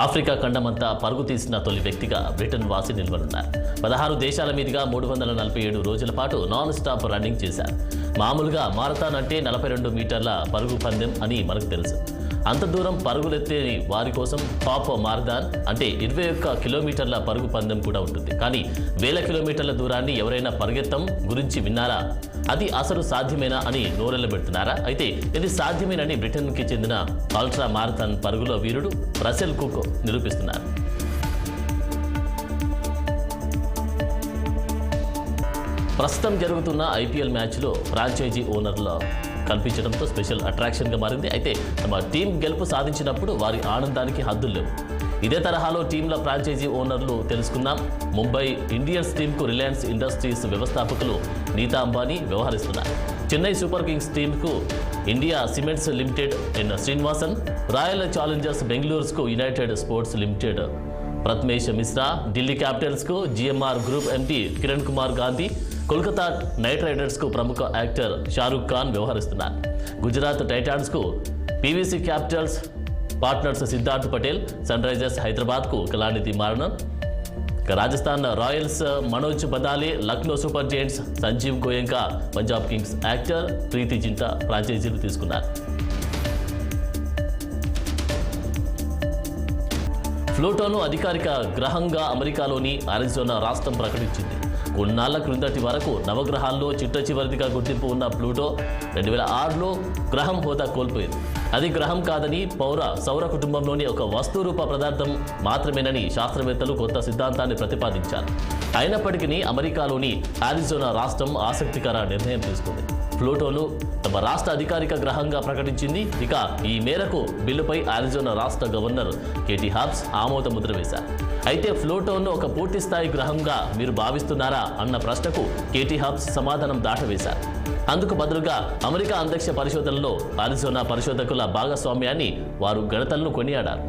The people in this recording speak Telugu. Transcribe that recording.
ఆఫ్రికా ఖండమంతా పరుగు తీసిన తొలి వ్యక్తిగా బ్రిటన్ వాసి నిలవనున్నారు. 16 దేశాల మీదుగా 347 రోజుల పాటు నాన్ స్టాప్ రన్నింగ్ చేశారు. మామూలుగా మారథాన్ అంటే 42 మీటర్ల పరుగు పందెం అని మనకు తెలుసు. అంత దూరం పరుగులెత్తేని వారి కోసం టాప్ మారథాన్ అంటే 21 కిలోమీటర్ల పరుగు పందెం కూడా ఉంటుంది. కానీ 1000 కిలోమీటర్ల దూరాన్ని ఎవరైనా పరిగెత్తం గురించి విన్నారా? అది అసలు సాధ్యమేనా అని నోరెళ్లబెడుతున్నారా? అయితే ఇది సాధ్యమేనని బ్రిటన్కి చెందిన అల్ట్రా మారథాన్ పరుగులో వీరుడు రసెల్ కుక్ నిరూపిస్తున్నారు. ప్రస్తుతం జరుగుతున్న ఐపీఎల్ మ్యాచ్లో ఫ్రాంచైజీ ఓనర్ల కల్పించడంతో స్పెషల్ అట్రాక్షన్గా మారింది. అయితే తమ టీం గెలుపు సాధించినప్పుడు వారి ఆనందానికి హద్దులు లేవు. ఇదే తరహాలో టీంల ఫ్రాంచైజీ ఓనర్లు తెలుసుకున్నాం. ముంబై ఇండియన్స్ టీంకు రిలయన్స్ ఇండస్ట్రీస్ వ్యవస్థాపకులు నీతా అంబానీ వ్యవహరిస్తున్నారు. చెన్నై సూపర్ కింగ్స్ టీంకు India Cements Limited N Srinivasan, Royal Challengers బెంగళూరుకు United Sports Limited Prathamesh Mishra, Delhi క్యాపిటల్స్కు జిఎంఆర్ గ్రూప్ ఎంటీ కిరణ్ కుమార్ గాంధీ, కోల్కతా నైట్ రైడర్స్కు ప్రముఖ యాక్టర్ షారూక్ ఖాన్ వ్యవహరిస్తున్నారు. గుజరాత్ టైటాన్స్కు PVC Capitals Partners Siddharth Patel, Sunrisers హైదరాబాద్కు Kalanithi Maran, Rajasthan Royals Manoj Badale, Lucknow Super Giants Sanjiv Goenka, Punjab Kings actor ప్రీతి జింటా ఫ్రాంచైజీలు తీసుకున్నారు. ప్లూటోను అధికారిక గ్రహంగా అమెరికాలోని అరిజోనా రాష్ట్రం ప్రకటించింది. కొన్నాళ్ల క్రిందటి వరకు నవగ్రహాల్లో చిట్ట చివరిదిగా గుర్తింపు ఉన్న ప్లూటో 2006లో గ్రహం హోదా కోల్పోయింది. అది గ్రహం కాదని, సౌర కుటుంబంలోని ఒక వస్తురూప పదార్థం మాత్రమేనని శాస్త్రవేత్తలు కొత్త సిద్ధాంతాన్ని ప్రతిపాదించారు. అయినప్పటికీ అమెరికాలోని అరిజోనా రాష్ట్రం ఆసక్తికర నిర్ణయం తీసుకుంది. ప్లూటోను తమ రాష్ట్ర అధికారిక గ్రహంగా ప్రకటించింది. ఇక ఈ మేరకు బిల్లుపై అరిజోనా రాష్ట్ర గవర్నర్ కేటీ హాబ్స్ ఆమోద ముద్ర వేశారు. అయితే ప్లూటోను ఒక పూర్తిస్థాయి గ్రహంగా మీరు భావిస్తున్నారా అన్న ప్రశ్నకు కేటీ హాబ్స్ సమాధానం దాటవేశారు. అందుకు బదులుగా అమెరికా అంతరిక్ష పరిశోధనలో అరిజోనా పరిశోధకుల భాగస్వామ్యాన్ని వారు గణతలను కొనియాడారు.